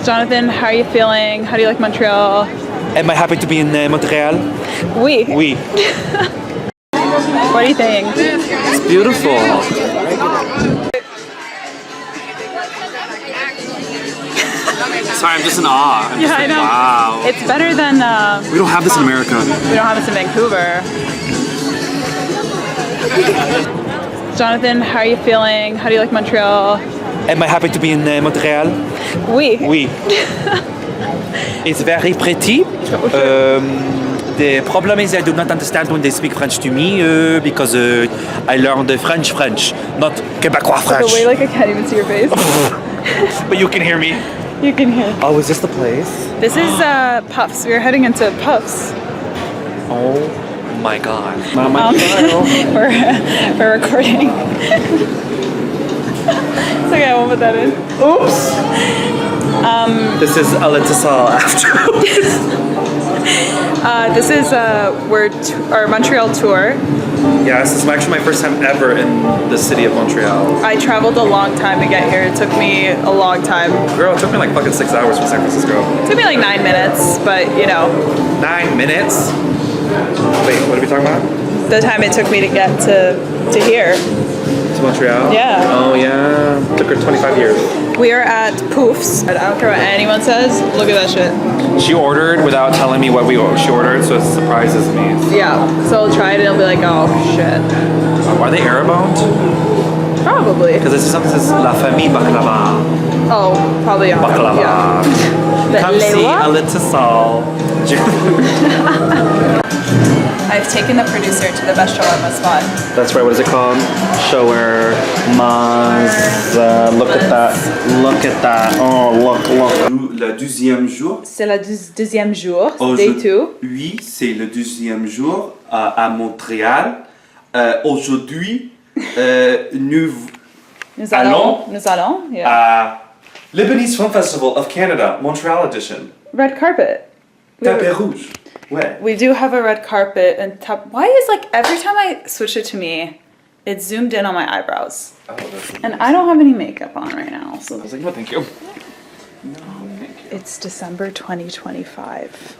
Jonathan, how are you feeling? How do you like Montreal? Am I happy to be in Montreal? Oui. Oui. What do you think? It's beautiful. Sorry, I'm just in awe. I'm Yeah, just I like, know. wow. It's better than We don't have this in America. we don't have this in Vancouver. Jonathan, how are you feeling? How do you like Montreal? Am I happy to be in Montreal? Oui. Oui. It's very pretty. The problem is I do not understand when they speak French to me because I learned French, not Quebecois The way French. like I can't even see your face. But you can hear me. You can hear. Oh, is this the place? This is Puffs. We're heading into Puffs. Oh my god. Not my We're recording. It's okay, I won't put that in. Oops. This is Alitisal after. This is our Montreal tour. Yeah, this is actually my first time ever in the city of Montreal. I traveled a long time to get here. It took me a long time. Girl, it took me like fucking 6 hours from San Francisco. It took me like 9 minutes, but you know. 9 minutes? Wait, what are we talking about? The time it took me to get to here. To Montreal? Yeah. Oh yeah. Took her 25 years. We are at Poofs. I don't care what anyone says. Look at that shit. She ordered without telling me what she ordered, so it surprises me. Yeah. So I'll try it and it'll be like, oh shit. Are they Arab owned? Probably. Because this is something that says La Famille Baklava. Oh, probably. Baklava. Yeah. Come see Alitisal. I've taken the producer to the best shawarma spot. That's right, what is it called? Shower, Maz. Look at that. Look at that. Oh, look. Le 12e jour. C'est le deuxième jour, day 2. Oui, c'est le 12e jour à Montréal. Aujourd'hui, nous allons Yeah. à Lebanese Film Festival of Canada, Montreal edition. Red carpet. Tapis rouge. Ouais. We do have a red carpet and top. Why is like every time I switch it to me, it's zoomed in on my eyebrows. Oh, that's And I don't have any makeup on right now. So I was like, no, thank you. it's December 2025.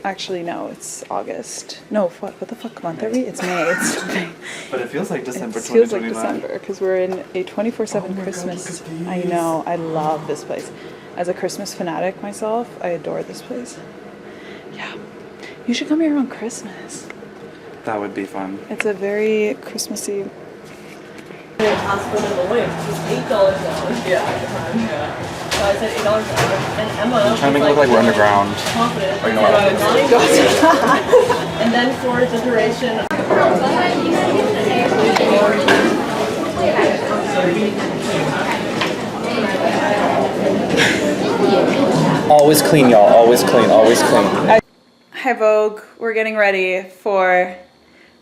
Actually, no, it's August. No, what the fuck month are we? It's May. It's May. But it feels like December It feels like 2029. December because we're in a 24/7 Christmas. I know. I love this place. As a Christmas fanatic myself, I adore this place. Yeah. You should come here on Christmas. That would be fun. It's a very Christmassy. Hospital away, which was $8 an hour. Yeah, at the time. Yeah. So I said $8 an hour, and Emma I'm trying to make it look like we're underground. confident. Oh, you know what? And then for the duration. Always clean, y'all. Always clean. Always clean. Hi Vogue, we're getting ready for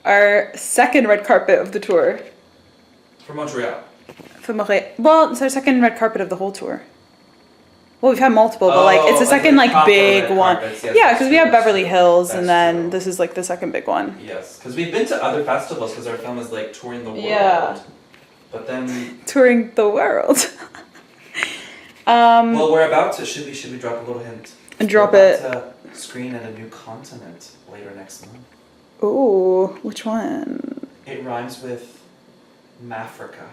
our second red carpet of the tour. From Montreal. Well, it's our second red carpet of the whole tour. Well, we've had multiple, but like it's the second like big one. Yeah, because we have Beverly Hills, and then this is like the second big one. Yes, because we've been to other festivals because our film is like touring the world. Yeah. But then, Touring the world. well, we're about to. Should we drop a little hint? Drop We're it. about to screen at a new continent later next month. Ooh, which one? It rhymes with Mafrica.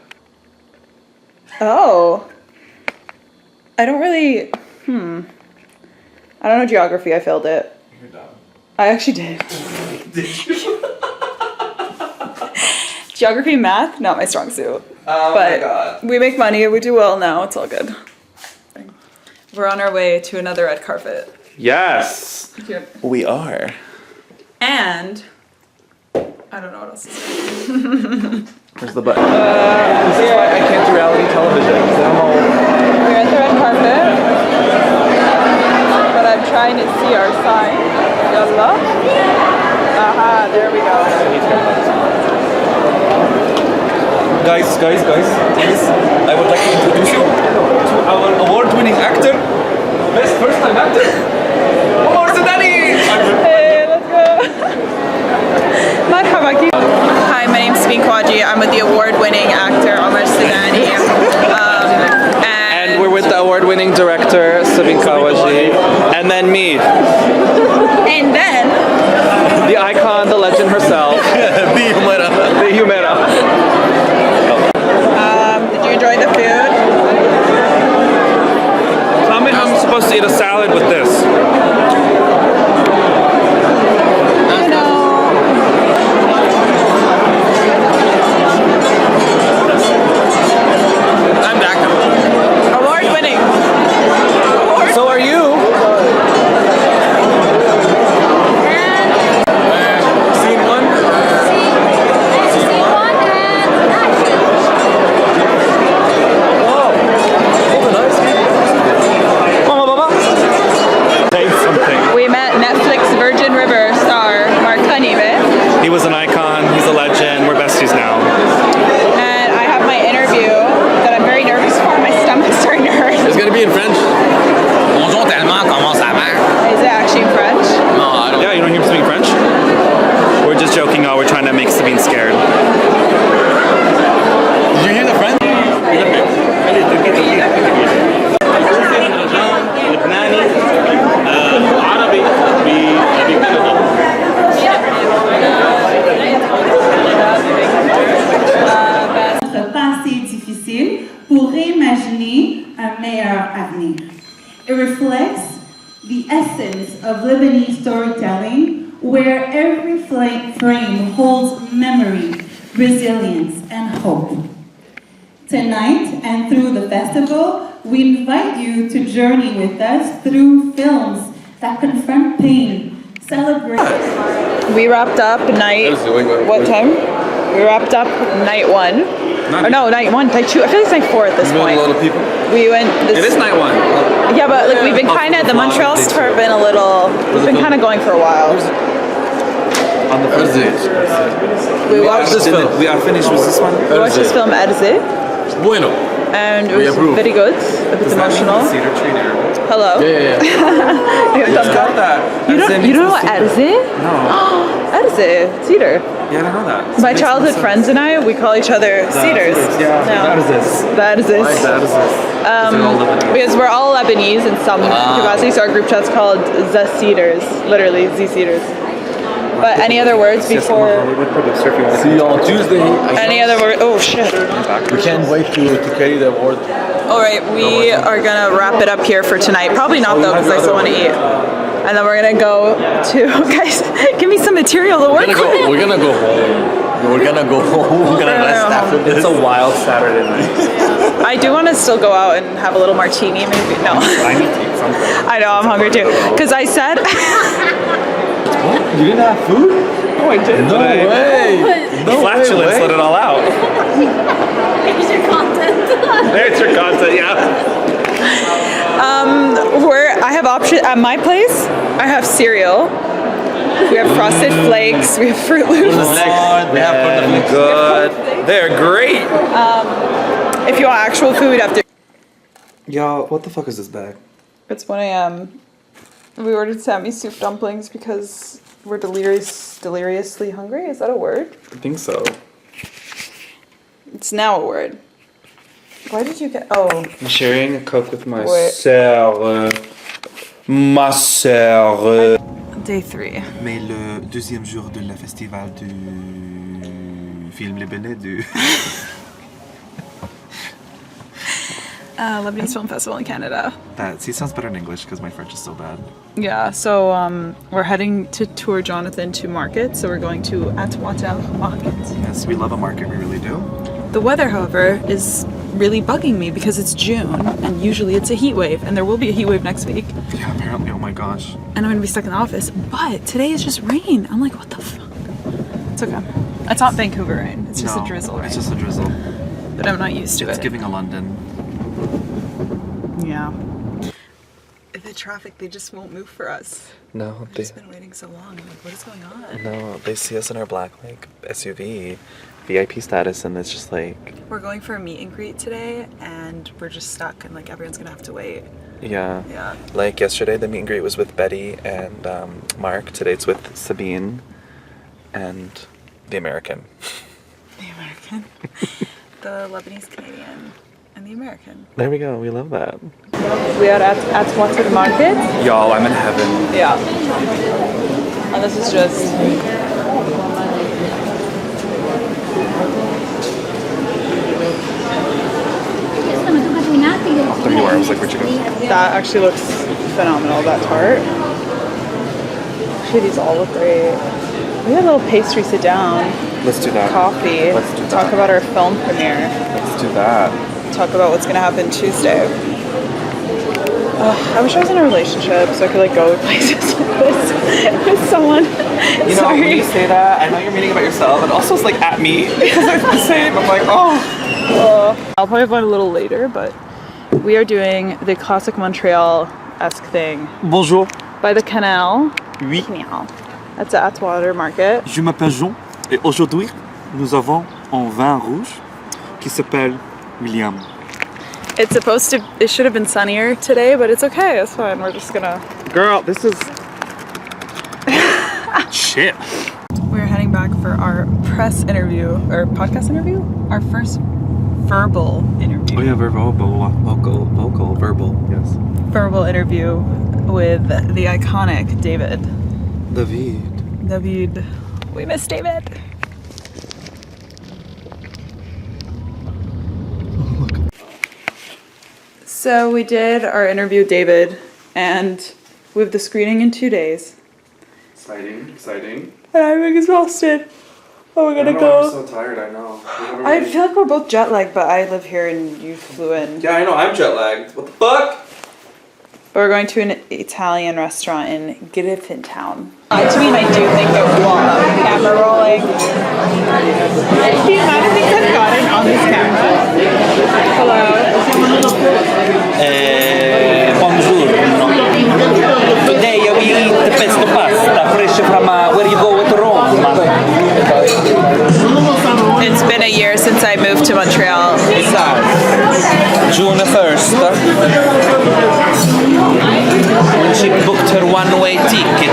Oh. I don't really. I don't know geography. I failed it. You're dumb. I actually did. Did you? Geography and math, not my strong suit. Oh But my god. we make money, we do well now, it's all good. We're on our way to another red carpet. Yes, we are. And I don't know what else to say. Where's the button? This is why I can't do reality television. 'Cause I'm all... We're at the red carpet, but I'm trying to see our sign. Yalla. Aha, there we go. Guys, please, I would like to introduce you to our award-winning actor, best first-time actor, Omar Zidani! Hey, let's go. Marhaba. Hi, my name's Sabine Khawaji. I'm with the award-winning actor Omar Sidani. And we're with the award-winning award-winning director Sabine Kawaji, and then me, And then the icon, the legend herself, the Humera. did you enjoy the food? Tell me how I'm supposed to eat a salad with this. I'm back. Award winning. So are you? Scene one? Mama, Baba? Say something. We met Netflix Virgin River star Mark Cunningham, He was an icon. He's a legend. We're besties now. and I have my interview that I'm very nervous for. My stomach's starting to hurt. It's gonna be in French. Bonjour tellement, comment ça va? Is it actually in French? No, I don't. Yeah, you don't hear him speak French? We're just joking. Oh, we're trying to make Sabine scared. Did you hear the French? Notre passé difficile pour imaginer un meilleur avenir. It reflects the essence of Lebanese storytelling, where every frame holds memory, resilience, and hope. Tonight and through the festival, we invite you to journey with us through films that confront pain, celebrate. We wrapped up night. What time? We wrapped up night one. Or no, night one, night two. I feel like it's night four at this point. A lot of people. We went. It is night one. Yeah, but like we've been kind of the Montreal tour have been a little. We've been kind of going for a while. On the first day. We watched. this film. We are finished with this one. We watched this film Alitisal, Bueno. and it We was approve. very good. A bit emotional. Cedar tree there. Hello. Yeah. You have thumbs up. that. You don't know what Alitisal? No. Alitisal, cedar. Yeah, I don't know that. My childhood friends and I, we call each other cedars. Yeah. No. That is this. That is this. That is this. Because we're all Lebanese in some capacity, so our group chat's called the Cedars, literally Z Cedars. But any other words before? See you on Tuesday. Any other word? Oh shit! We can't wait to carry the award. All right, we are gonna wrap it up here for tonight. Probably not though, because I still want to eat. And then we're gonna go to guys. Give me some material to work with. We're gonna go home. We're gonna go home. We're gonna rest after this. It's a wild Saturday night. I do want to still go out and have a little martini, maybe. No. I need to eat something. I know I'm hungry too, because I said. You didn't have food? Oh, I did. No way. No Flatulence, way. let it all out. Here's your content. There's your content, yeah. Where I have option at my place, I have cereal. We have Frosted Flakes. We have Fruit Loops. We have Good. They're great. If you want actual food, you have to. Y'all, what the fuck is this bag? It's 1 a.m. We ordered Sammy soup dumplings because we're deliriously hungry. Is that a word? I think so. It's now a word. Why did you get? Oh, I'm sharing a Coke with my Wait. sœur. Ma sœur. day 3. Mais le deuxième jour de la festival du film libanais du... Lebanese Film Festival in Canada. That, see, it sounds better in English because my French is so bad. Yeah, so we're heading to tour Jonathan to market. So we're going to Montreal market. Yes, we love a market, we really do. The weather, however, is really bugging me because it's June and usually it's a heat wave, and there will be a heat wave next week. Yeah, apparently, oh my gosh. And I'm gonna be stuck in the office. But today is just rain. I'm like, what the fuck? It's okay. It's not Vancouver rain. It's just No, a drizzle rain. It's just a drizzle. But I'm not used to It's it. giving a London. Yeah. The traffic, they just won't move for us. No, We've just been waiting so long. I'm like, what is going on? no, they see us in our black like SUV, VIP status, and it's just like, We're going for a meet and greet today, and we're just stuck, and like everyone's gonna have to wait. yeah. Yeah. Like yesterday, the meet and greet was with Betty and Mark. Today it's with Sabine and the American. The American, the Lebanese Canadian, and the American. There we go. We love that. We are at Water Market. Y'all, I'm in heaven. Yeah. And this is just There you are. I was like, where'd you go? that actually looks phenomenal, that tart. Actually, these all look great. We had a little pastry sit down, Let's do that. coffee, Let's do talk that. about our film premiere, Let's do that. talk about what's gonna happen Tuesday. I wish I was in a relationship so I could like go places like this with someone. You know, Sorry. when you say that, I know you're meaning about yourself, and also it's like at me because I'm the same. I'm like, oh. I'll probably have one a little later, but we are doing the classic Montreal-esque thing Bonjour, by the canal. oui, Canal. That's at Atwater Market. je m'appelle Jean et aujourd'hui nous avons un vin rouge qui s'appelle William. It should have been sunnier today, but it's okay. It's fine. We're just gonna. Girl, this is. Shit. We're heading back for our press interview or podcast interview. Our first verbal interview. Oh yeah, verbal, verbal, yes. Verbal interview with the iconic David. David. We miss David. So we did our interview with David, and we have the screening in 2 days. Exciting. And I'm exhausted. Oh, we're gonna I'm go. so tired, I know. I feel like we're both jet lagged, but I live here and you flew in. Yeah, I know, I'm jet lagged. What the fuck? But we're going to an Italian restaurant in Griffintown. To me, I do think it was camera rolling. The amount of things I've gotten on this camera. Hello. Bonjour. Today we eat the pesto pasta, fresh from where you go with Rome. It's been a year since I moved to Montreal. June 1st. When she booked her one-way ticket.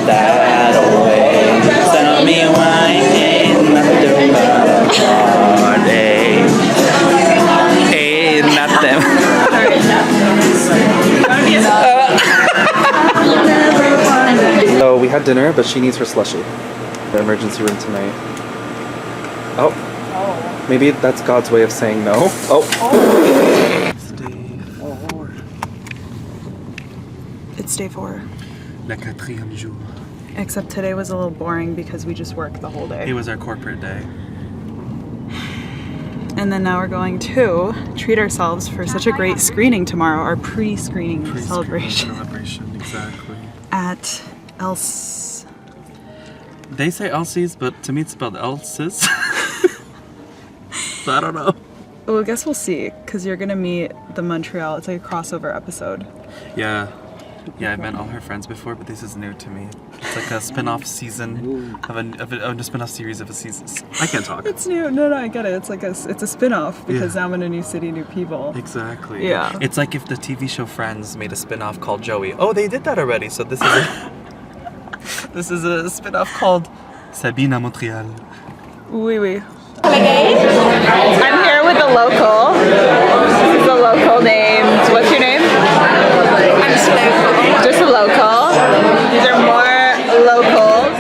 That way, tell me why ain't nothing but a party. Ain't nothing. So we had dinner, but she needs her slushie. The emergency room tonight. Oh. Maybe that's God's way of saying no. Oh. It's day 4. Le quatrième jour. Except today was a little boring because we just worked the whole day. It was our corporate day. And then now we're going to treat ourselves for such a great screening tomorrow, our pre-screening celebration Exactly. at Else. They say Elsie's, but to me it's spelled Elses. So I don't know. Well, I guess we'll see, because you're gonna meet the Montreal. It's like a crossover episode. Yeah. Yeah, I've met all her friends before, but this is new to me. It's like a spin-off season of a spin-off series of a season. I can't talk. It's new. No, I get it. It's like it's a spin-off because now I'm in a new city, new people. Exactly. Yeah. It's like if the TV show Friends made a spin-off called Joey. Oh, they did that already. So this is a, this is a spin-off called Sabine à Montréal. Oui, oui. I'm here with the local. This is the local named. What's your name? I'm just a local. Just a local. These are more locals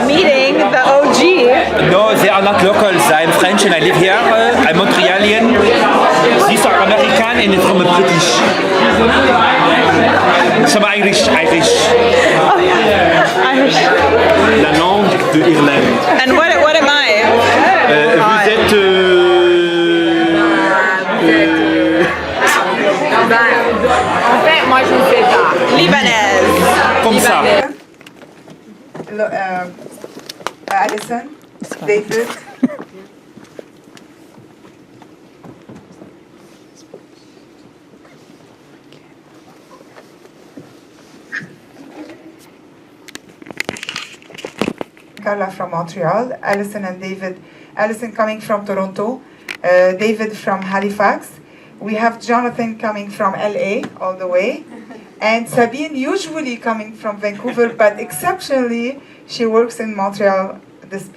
meeting the OG. No, they are not locals. I'm French and I live here. I'm Montrealian. These are American and it's from British. Some Irish. Oh yeah. Irish. La langue de Irlande. And what am I? Vous êtes... En fait, moi je ne sais pas. Libanaise. Comme ça. Alison, David. Carla from Montreal, Alison and David. Alison coming from Toronto, David from Halifax. We have Jonathan coming from LA all the way, and Sabine usually coming from Vancouver, but exceptionally she works in Montreal this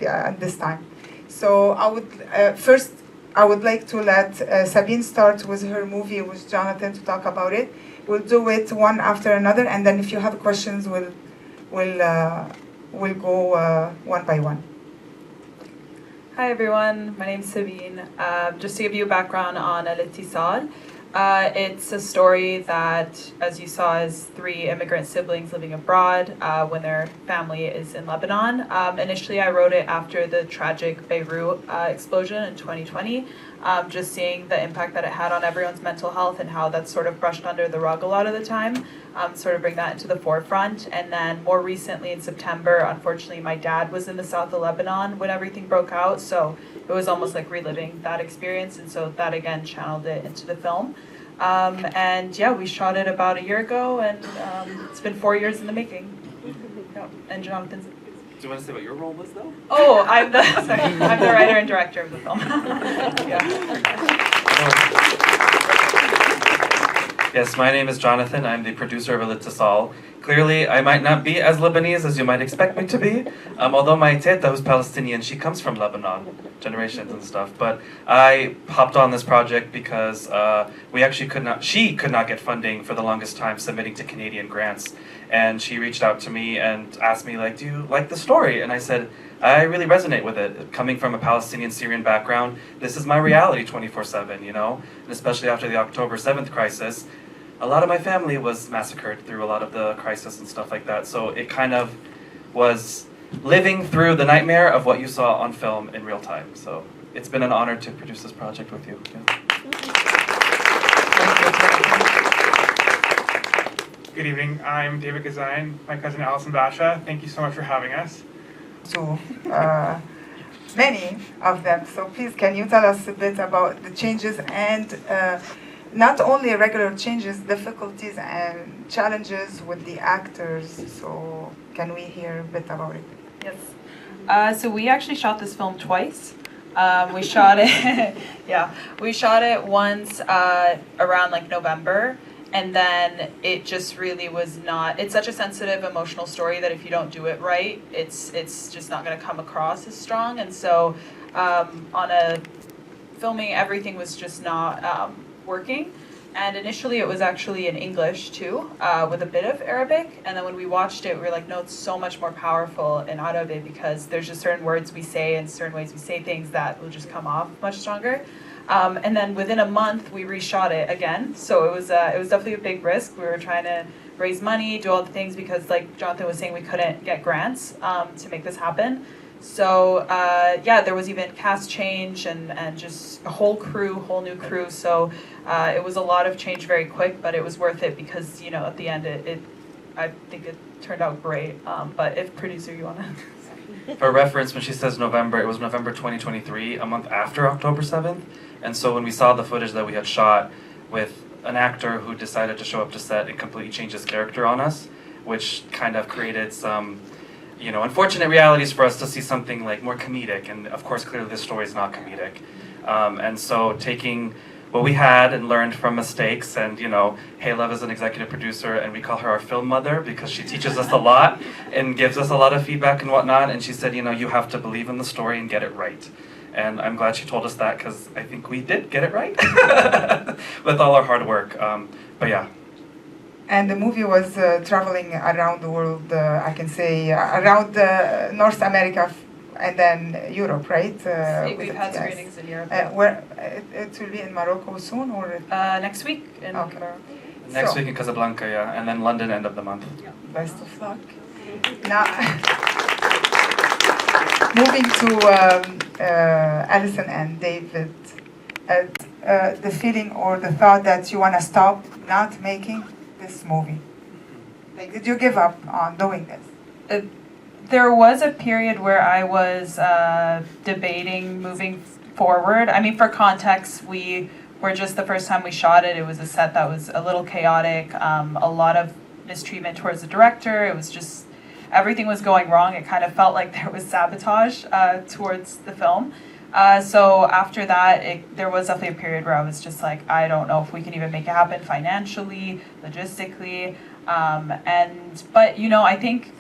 time. So I would first I would like to let Sabine start with her movie with Jonathan to talk about it. We'll do it one after another, and then if you have questions, we'll go one by one. Hi everyone, my name's Sabine. Just to give you a background on Alitisal, it's a story that, as you saw, is 3 immigrant siblings living abroad when their family is in Lebanon. Initially, I wrote it after the tragic Beirut explosion in 2020, just seeing the impact that it had on everyone's mental health and how that's sort of brushed under the rug a lot of the time, sort of bring that into the forefront. And then more recently in September, unfortunately, my dad was in the south of Lebanon when everything broke out, so it was almost like reliving that experience, and so that again channeled it into the film. And yeah, we shot it about a year ago, and it's been 4 years in the making. Yeah. And Jonathan's. Do you want to say what your role was, though? Oh, I'm the writer and director of the film. Yeah. Yes, my name is Jonathan. I'm the producer of Alitisal. Clearly, I might not be as Lebanese as you might expect me to be, although my teta, who's Palestinian, she comes from Lebanon, generations and stuff. But I hopped on this project because she could not get funding for the longest time submitting to Canadian grants. And she reached out to me and asked me, like, do you like the story? And I said, I really resonate with it. Coming from a Palestinian-Syrian background, this is my reality 24/7, you know? And especially after the October 7th crisis, a lot of my family was massacred through a lot of the crisis and stuff like that. So it kind of was living through the nightmare of what you saw on film in real time. So it's been an honor to produce this project with you. Yeah. Good evening, I'm David Gazayan, my cousin Alison Basha. Thank you so much for having us. To many of them. So please, can you tell us a bit about the changes and not only regular changes, difficulties and challenges with the actors? So can we hear a bit about it? Yes. So we actually shot this film twice. We shot it, yeah, we shot it once around like November. And then it just really was not, it's such a sensitive, emotional story that if you don't do it right, it's just not going to come across as strong. And so on a filming, everything was just not working. And initially it was actually in English too, with a bit of Arabic. And then when we watched it, we were like, no, it's so much more powerful in Arabic because there's just certain words we say and certain ways we say things that will just come off much stronger. And then within a month, we reshot it again. So it was definitely a big risk. We were trying to raise money, do all the things because, like Jonathan was saying, we couldn't get grants to make this happen. So yeah, there was even cast change and just a whole new crew. So it was a lot of change very quick, but it was worth it because, you know, at the end, I think it turned out great. But if producer, you want to... For reference, when she says November, it was November 2023, a month after October 7th. And so when we saw the footage that we had shot with an actor who decided to show up to set, it completely changed his character on us, which kind of created some, you know, unfortunate realities for us to see something like more comedic. And of course, clearly this story is not comedic. And so taking what we had and learned from mistakes, and you know, Halov is an executive producer and we call her our film mother because she teaches us a lot and gives us a lot of feedback and whatnot, and she said, you know, you have to believe in the story and get it right. And I'm glad she told us that because I think we did get it right with all our hard work. But yeah. And the movie was traveling around the world, I can say, around North America and then Europe, right? We've had screenings in Europe. Where it will be in Morocco soon, or next week in okay. Morocco. Next week in Casablanca, yeah, and then London end of the month. Yeah. Best of luck. Now, moving to Alison and David, the feeling or the thought that you want to stop not making this movie. Like, did you give up on doing this? There was a period where I was debating moving forward. I mean, for context, we were just the first time we shot it. It was a set that was a little chaotic, a lot of mistreatment towards the director. It was just, everything was going wrong. It kind of felt like there was sabotage towards the film. So after that, there was definitely a period where I was just like, I don't know if we can even make it happen financially, logistically. But, you know, I think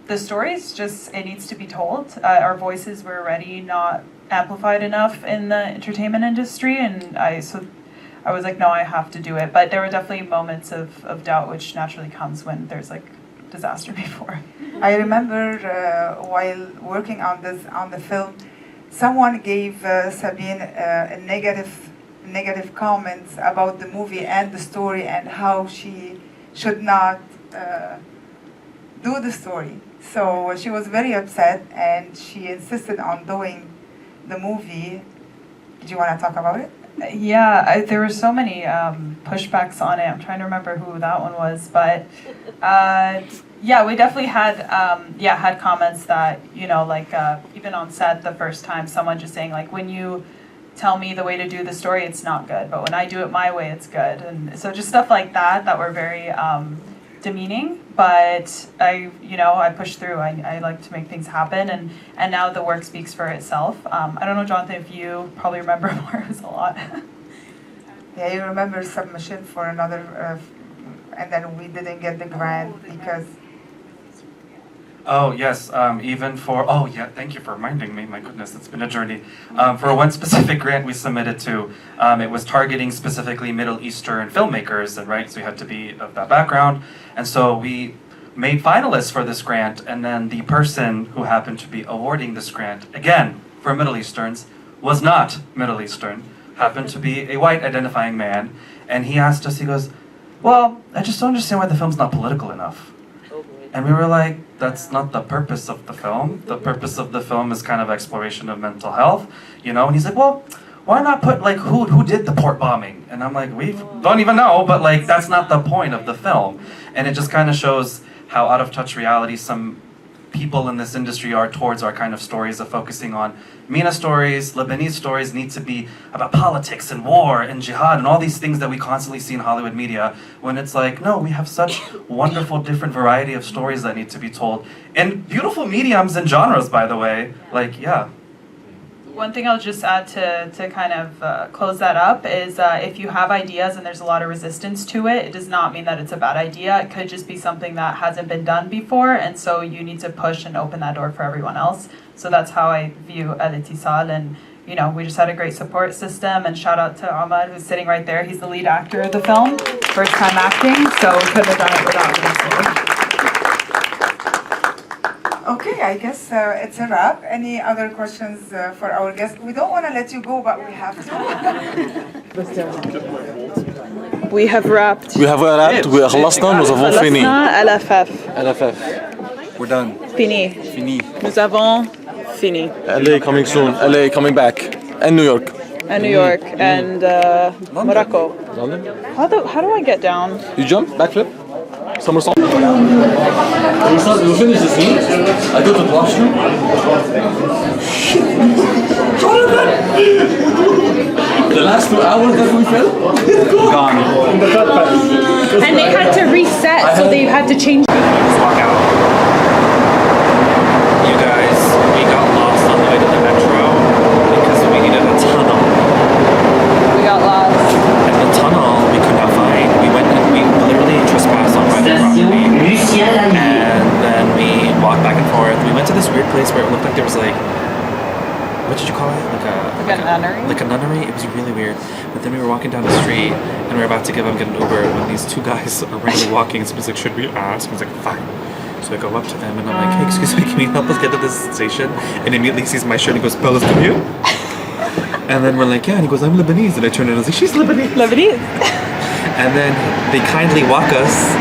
the story is just, it needs to be told. Our voices were already not amplified enough in the entertainment industry, and I was like, no, I have to do it. But there were definitely moments of doubt, which naturally comes when there's like disaster before. I remember while working on the film, someone gave Sabine a negative comments about the movie and the story and how she should not do the story. So she was very upset and she insisted on doing the movie. Do you want to talk about it? Yeah, there were so many pushbacks on it. I'm trying to remember who that one was, but yeah, we definitely had had comments that, you know, like even on set the first time, someone just saying like, when you tell me the way to do the story, it's not good, but when I do it my way, it's good. And so just stuff like that were very demeaning, but I pushed through. I like to make things happen, and now the work speaks for itself. I don't know, Jonathan, if you probably remember more. It was a lot. Yeah, you remember submission for another, and then we didn't get the grant because. Oh, yes, thank you for reminding me, my goodness, it's been a journey. For one specific grant we submitted to, it was targeting specifically Middle Eastern filmmakers, and right, so you had to be of that background. And so we made finalists for this grant, and then the person who happened to be awarding this grant, again, for Middle Easterns, was not Middle Eastern, happened to be a white identifying man, and he asked us, he goes, well, I just don't understand why the film's not political enough. And we were like, that's not the purpose of the film. The purpose of the film is kind of exploration of mental health, you know? And he's like, well, why not put like who did the port bombing? And I'm like, we don't even know, but like that's not the point of the film. And it just kind of shows how out of touch reality some people in this industry are towards our kind of stories of focusing on MENA stories. Lebanese stories need to be about politics and war and jihad and all these things that we constantly see in Hollywood media, when it's like, no, we have such wonderful different variety of stories that need to be told in beautiful mediums and genres, by the way. Like, yeah. One thing I'll just add to kind of close that up is if you have ideas and there's a lot of resistance to it, it does not mean that it's a bad idea. It could just be something that hasn't been done before, and so you need to push and open that door for everyone else. So that's how I view Alitisal, and you know, we just had a great support system, and shout out to Ahmad, who's sitting right there. He's the lead actor of the film, first time acting, so we couldn't have done it without him. Okay, I guess it's a wrap. Any other questions for our guests? We don't want to let you go, but we have to. We have wrapped. We have wrapped. خلصنا. Nous avons fini. LFF. We're done. Fini. Fini. Nous avons fini. LA coming soon. LA coming back. And New York. And New York and Morocco. London. How do I get down? You jump, backflip, somersault. We'll finish the scene. I go to the washroom. The last 2 hours that we filmed, gone. And they had to reset, so they had to change. Walk out. You guys, we got lost on the way to the metro because we needed a tunnel. We got lost. And the tunnel we could not find. We went and we literally trespassed on private property. And then we walked back and forth. We went to this weird place where it looked like there was like, what did you call it? Like a nunnery? Like a nunnery. It was really weird. But then we were walking down the street and we were about to get an Uber when these two guys are randomly walking, and somebody's like, should we ask? I was like, fine. So I go up to them and I'm like, hey, excuse me, can you help us get to this station? And immediately he sees my shirt and he goes, Palestinian? And then we're like, yeah, and he goes, I'm Lebanese. And I turned and I was like, she's Lebanese. Lebanese. And then they kindly walk us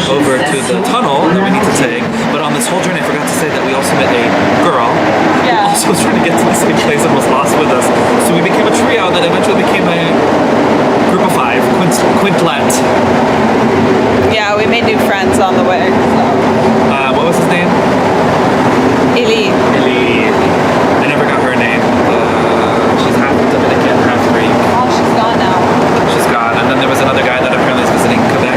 over to the tunnel that we need to take. But on this whole journey, I forgot to say that we also met a girl. Yeah. Also was trying to get to the same place and was lost with us. So we became a trio that eventually became a group of 5, quintlet. Yeah, we made new friends on the way. What was his name? Eli. Eli. I never got her name. She's half Dominican, half Greek. Oh, she's gone now. She's gone. And then there was another guy that apparently is visiting Quebec,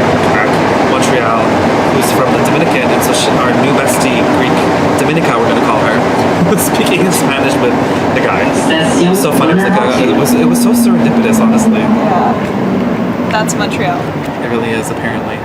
Montreal, who's from the Dominican. And so our new bestie, Greek Dominica, we're going to call her, was speaking in Spanish with the guy. It was so funny. It was so serendipitous, honestly. Yeah. That's Montreal. It really is, apparently.